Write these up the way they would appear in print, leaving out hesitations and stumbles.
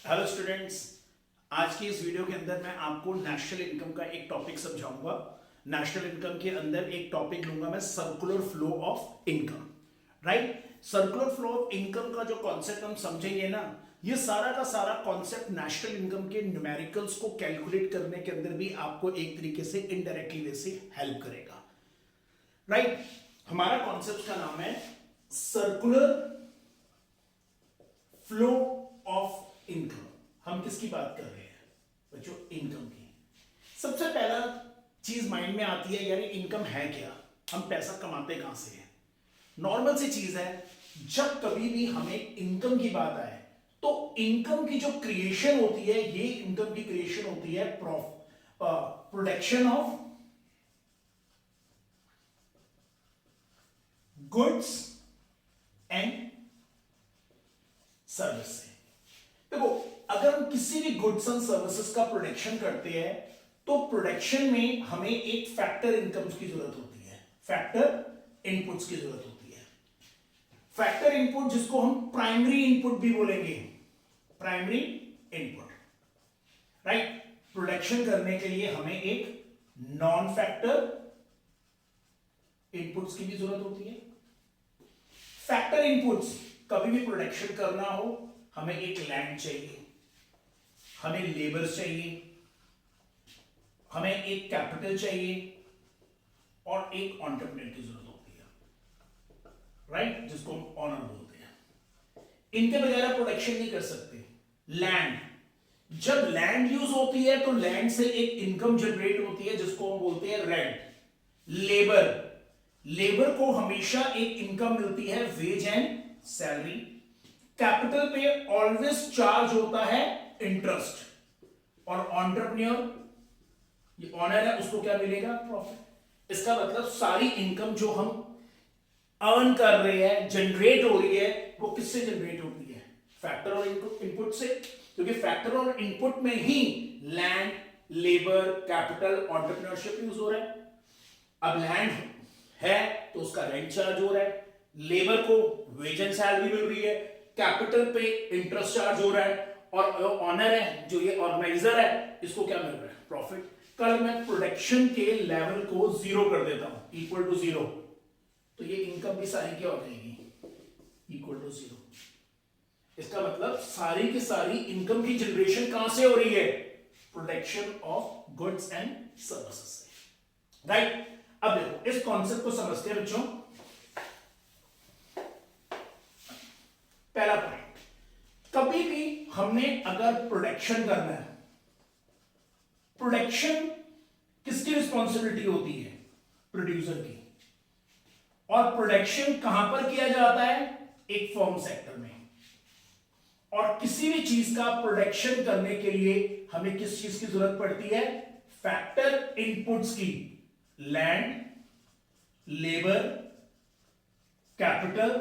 Hello students. आज की इस वीडियो के अंदर मैं आपको नेशनल इनकम का एक टॉपिक समझाऊंगा। नेशनल इनकम के अंदर एक टॉपिक लूंगा मैं, circular flow of income. Right, circular flow of income का जो कॉन्सेप्ट हम समझेंगे ना, ये सारा का सारा कॉन्सेप्ट नेशनल इनकम के न्यूमेरिकल्स को कैलकुलेट करने के अंदर भी आपको एक तरीके से इनडायरेक्टली वे से हेल्प करेगा। राइट, हमारा कॉन्सेप्ट का नाम है सर्कुलर फ्लो ऑफ इनकम। हम किसकी बात कर रहे हैं बच्चों? इनकम की। सबसे पहला चीज माइंड में आती है, यार इनकम है क्या, हम पैसा कमाते कहां से हैं। नॉर्मल सी चीज है, जब कभी भी हमें इनकम की बात आए तो इनकम की जो क्रिएशन होती है, ये इनकम की क्रिएशन होती है production of goods and service से। देखो, अगर हम किसी भी गुड्स एंड सर्विसेज का प्रोडक्शन करते हैं तो प्रोडक्शन में हमें एक फैक्टर इनकम्स की जरूरत होती है, फैक्टर इनपुट्स की जरूरत होती है। फैक्टर इनपुट जिसको हम प्राइमरी इनपुट भी बोलेंगे, प्राइमरी इनपुट। राइट, प्रोडक्शन करने के लिए हमें एक नॉन फैक्टर इनपुट्स की भी जरूरत होती है। फैक्टर इनपुट्स, कभी भी प्रोडक्शन करना हो हमें एक लैंड चाहिए, हमें लेबर चाहिए, हमें एक कैपिटल चाहिए और एक एंटरप्रेन्योर की जरूरत होती है। राइट, जिसको हम ऑनर बोलते हैं। इनके बगैर आप प्रोडक्शन नहीं कर सकते। लैंड, जब लैंड यूज होती है तो लैंड से एक इनकम जनरेट होती है जिसको हम बोलते हैं रेंट। लेबर, लेबर को हमेशा एक इनकम मिलती है, वेज एंड सैलरी। कैपिटल पे ऑलवेज चार्ज होता है इंटरेस्ट, और एंटरप्रेन्योर, ये ऑनर है, उसको क्या मिलेगा? प्रॉफिट। इसका मतलब सारी इनकम जो हम अर्न कर रहे हैं, जनरेट हो रही है, वो किससे जनरेट होती है? फैक्टर और इनपुट से। क्योंकि फैक्टर और इनपुट में ही land, labour, capital, entrepreneurship use हो रहा है। अब लैंड है तो उसका रेंट चार्ज हो रहा है, लेबर को वेज एंड सैलरी मिल रही है, कैपिटल पे इंटरेस्ट चार्ज हो रहा है, और ऑनर है जो ये ऑर्गेनाइजर है, इसको क्या मिल रहा है? प्रॉफिट। कल मैं प्रोडक्शन के लेवल को जीरो कर देता हूं, इक्वल टू जीरो, तो ये इनकम भी सारी क्या हो जाएगी? Equal to zero. इसका मतलब सारी की सारी इनकम की जनरेशन कहां से हो रही है? Production of goods and services से। राइट, अब देखो इस कॉन्सेप्ट को समझते हैं बच्चों। पहला पॉइंट, कभी भी हमने अगर प्रोडक्शन करना है, प्रोडक्शन किसकी रिस्पॉन्सिबिलिटी होती है? प्रोड्यूसर की। और प्रोडक्शन कहां पर किया जाता है? एक फर्म सेक्टर में। और किसी भी चीज का प्रोडक्शन करने के लिए हमें किस चीज की जरूरत पड़ती है? फैक्टर इनपुट्स की। Land, labour, capital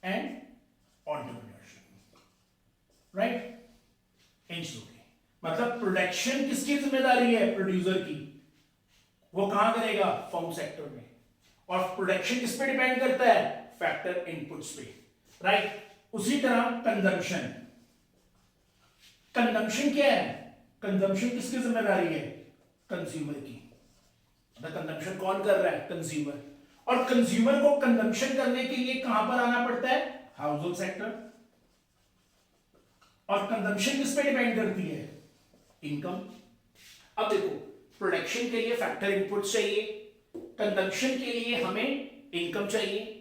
and entrepreneurship. Right, इन चीजों की मतलब प्रोडक्शन किसकी जिम्मेदारी है? प्रोड्यूसर की। वो कहां करेगा? फर्म सेक्टर में। और प्रोडक्शन किस पे डिपेंड करता है? फैक्टर इनपुट्स पे। राइट, उसी तरह कंजम्पशन, कंजम्पशन क्या है? कंजम्पशन किसकी जिम्मेदारी है? कंज्यूमर की। कंजम्पशन कौन कर रहा है? कंज्यूमर। और कंज्यूमर को कंजम्पशन करने के लिए कहां पर आना पड़ता है? Household sector. और कंजम्पशन किस पे डिपेंड करती है? इनकम। अब देखो, प्रोडक्शन के लिए फैक्टर इनपुट चाहिए, कंजम्पशन के लिए हमें इनकम चाहिए।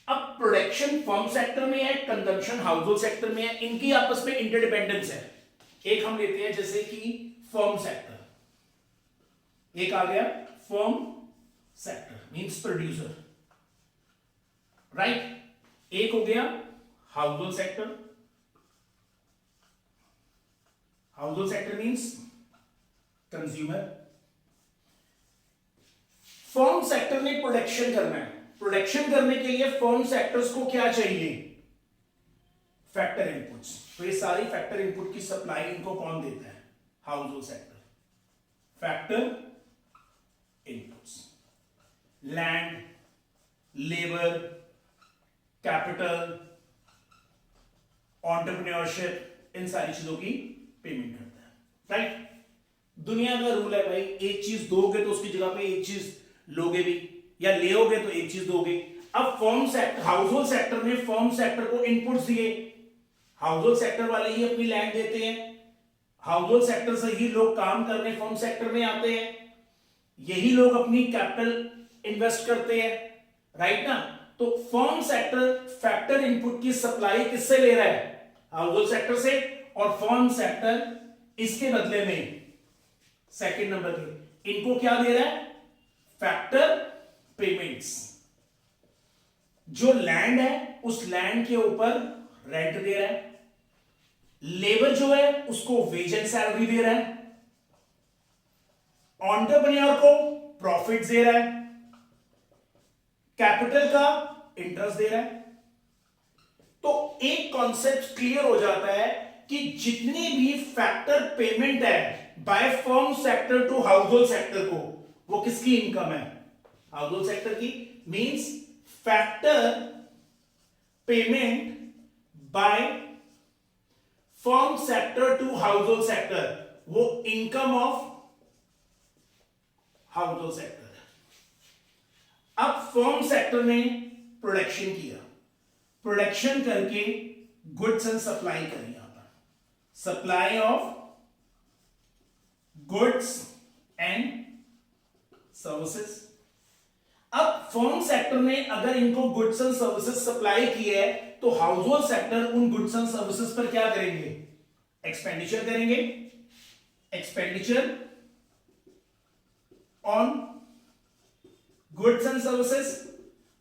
अब प्रोडक्शन फर्म सेक्टर में है, कंजम्पशन हाउस होल्ड सेक्टर में है, इनकी आपस में इंटरडिपेंडेंस है। एक हम लेते हैं जैसे कि फर्म सेक्टर, एक आ गया firm sector means producer. Right, एक हो गया house hold sector. House hold sector means consumer. Firm sector ने प्रोडक्शन करना है, प्रोडक्शन करने के लिए फर्म सेक्टर्स को क्या चाहिए? Factor inputs. तो ये सारी फैक्टर इनपुट की सप्लाई इनको कौन देता है? Household sector. Factor inputs, land, labour, capital, entrepreneurship, इन सारी चीजों की पेमेंट करता है, राइट। दुनिया का रूल है भाई, एक चीज दोगे तो उसकी जगह पे एक चीज लोगे भी, या लेओगे तो एक चीज दोगे। अब firm sector, house hold sector ने फर्म सेक्टर को इनपुट्स दिए, हाउस होल्ड सेक्टर वाले ही अपनी लैंड देते हैं, हाउस होल्ड सेक्टर से ही लोग काम करने फर्म सेक्टर में आते हैं, यही लोग अपनी कैपिटल इन्वेस्ट करते हैं, राइट ना। तो फर्म सेक्टर फैक्टर इनपुट की सप्लाई किससे ले रहा है? हाउस होल्ड सेक्टर से, और फर्म सेक्टर इसके बदले में सेकंड नंबर पे इनको क्या दे रहा है? Factor payments. जो लैंड है उस लैंड के ऊपर रेंट दे रहा है, लेबर जो है उसको वेज एंड सैलरी दे रहा है, एंटरप्रेन्योर को प्रॉफिट दे रहा है, कैपिटल का इंटरेस्ट दे रहा है। तो एक कॉन्सेप्ट क्लियर हो जाता है कि जितनी भी फैक्टर पेमेंट है by firm sector to household sector को, वो किसकी इनकम है? हाउस होल्ड सेक्टर की। Means factor payment by firm sector to household sector, वो income of household sector. अब फर्म सेक्टर ने प्रोडक्शन किया, प्रोडक्शन करके गुड्स एंड सप्लाई करी, यहां पर supply of goods and services. अब फर्म सेक्टर ने अगर इनको गुड्स एंड सर्विसेज सप्लाई की है तो हाउस होल्ड सेक्टर उन गुड्स एंड सर्विसेज पर क्या करेंगे? एक्सपेंडिचर करेंगे, expenditure on goods and services.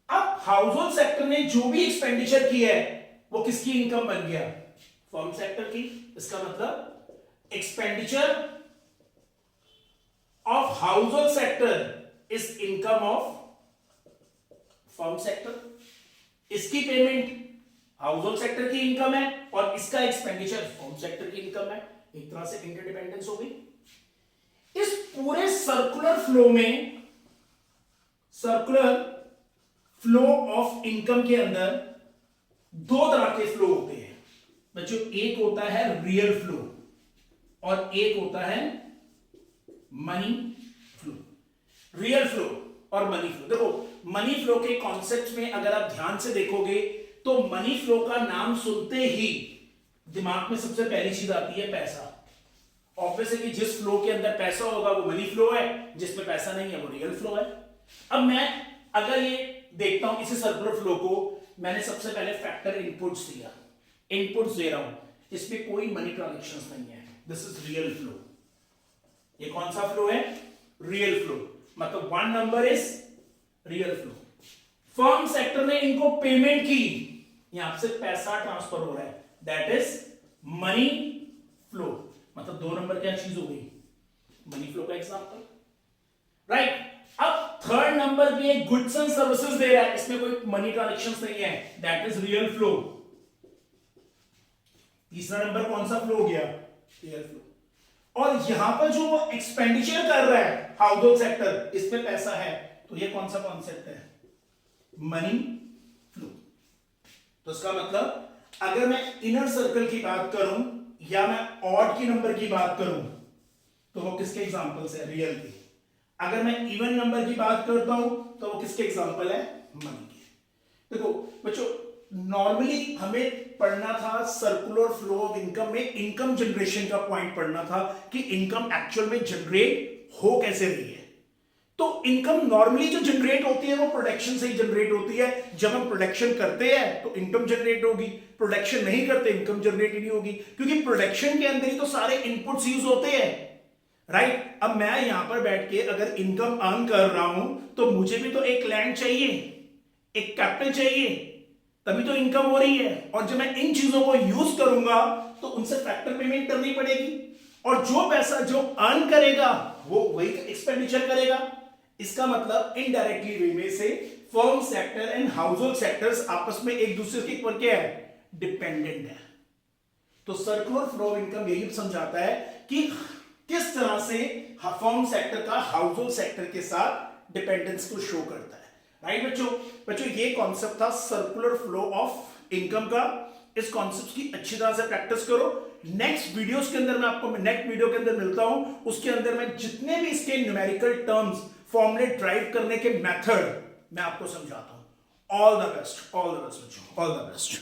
अब हाउस होल्ड सेक्टर ने जो भी एक्सपेंडिचर की है वो किसकी इनकम बन गया? फर्म सेक्टर की। इसका मतलब expenditure of household sector is income of firm sector. इसकी पेमेंट हाउस होल्ड सेक्टर की इनकम है और इसका एक्सपेंडिचर फर्म सेक्टर की इनकम है। एक तरह से इंटरडिपेंडेंस हो गई। इस पूरे सर्कुलर फ्लो में, सर्कुलर फ्लो ऑफ इनकम के अंदर दो तरह के फ्लो होते हैं बच्चों। एक होता है रियल फ्लो और एक होता है मनी फ्लो। रियल फ्लो और मनी फ्लो। देखो, मनी फ्लो के कॉन्सेप्ट में अगर आप ध्यान से देखोगे तो मनी फ्लो का नाम सुनते ही दिमाग में सबसे पहली चीज आती है पैसा। ऑब्वियस है कि जिस फ्लो के अंदर पैसा होगा वो मनी फ्लो है, जिसमें पैसा नहीं है वो रियल फ्लो है। अब मैं अगर ये देखता हूं इसी सर्कुलर फ्लो को, मैंने सबसे पहले फैक्टर इनपुट्स दिया, इनपुट्स दे रहा हूं, इसमें कोई मनी ट्रांजैक्शंस नहीं है, दिस इज रियल फ्लो। ये कौन सा फ्लो है? Real flow. मतलब one number is real flow. Firm sector ने इनको पेमेंट की, यहां से पैसा ट्रांसफर हो रहा है, दैट इज मनी फ्लो। मतलब दो नंबर क्या चीज हो गई? मनी फ्लो का एग्जांपल, राइट। अब थर्ड नंबर पे गुड्स एंड सर्विसेज दे रहा है, इसमें कोई मनी ट्रांजैक्शंस नहीं है, दैट इज रियल फ्लो। तीसरा नंबर कौन सा फ्लो हो गया? Real flow. और यहां पर जो एक्सपेंडिचर कर रहा है हाउस होल्ड सेक्टर, इसमें पैसा है, तो ये कौन सा कॉन्सेप्ट है? Money flow. तो इसका मतलब अगर मैं इनर सर्कल की बात करूं या मैं ऑड की नंबर की बात करूं तो वो किसके एग्जांपल्स है? रियल के। अगर मैं इवन नंबर की बात करता हूं तो वो किसके एग्जांपल है? मनी के। देखो बच्चों, नॉर्मली हमें पढ़ना था सर्कुलर फ्लो ऑफ इनकम में इनकम जनरेशन का पॉइंट पढ़ना था कि इनकम एक्चुअल में जनरेट हो कैसे रही है। तो इनकम नॉर्मली जो जनरेट होती है वो प्रोडक्शन से ही जनरेट होती है। जब हम प्रोडक्शन करते हैं तो इनकम जनरेट होगी, प्रोडक्शन नहीं करते इनकम जनरेट नहीं होगी, क्योंकि प्रोडक्शन के अंदर ही तो सारे इनपुट्स यूज होते हैं, राइट। अब मैं यहां पर बैठ के अगर इनकम अर्न कर रहा हूं तो मुझे भी तो एक लैंड चाहिए, एक कैपिटल चाहिए, तभी तो इनकम हो रही है। और जब मैं इन चीजों को यूज करूंगा तो उनसे फैक्टर पेमेंट करनी पड़ेगी, और जो पैसा जो अर्न करेगा वो वही एक्सपेंडिचर करेगा। इसका मतलब इनडायरेक्टली वे में से firm sector and house hold sectors आपस में एक दूसरे के ऊपर क्या है? डिपेंडेंट है। तो सर्कुलर फ्लो ऑफ इनकम यही समझाता है कि किस तरह से फर्म सेक्टर का हाउस होल्ड सेक्टर के साथ डिपेंडेंस को शो करता है, राइट बच्चों। बच्चों ये कॉन्सेप्ट था सर्कुलर फ्लो ऑफ इनकम का। इस कॉन्सेप्ट की अच्छी तरह से प्रैक्टिस करो। नेक्स्ट वीडियोस के अंदर मैं आपको नेक्स्ट वीडियो के अंदर मिलता हूं, उसके अंदर मैं जितने भी इसके न्यूमेरिकल टर्म्स, फॉर्मूले ड्राइव करने के मेथड मैं आपको समझाता हूं। ऑल द बेस्ट बच्चों, ऑल द बेस्ट।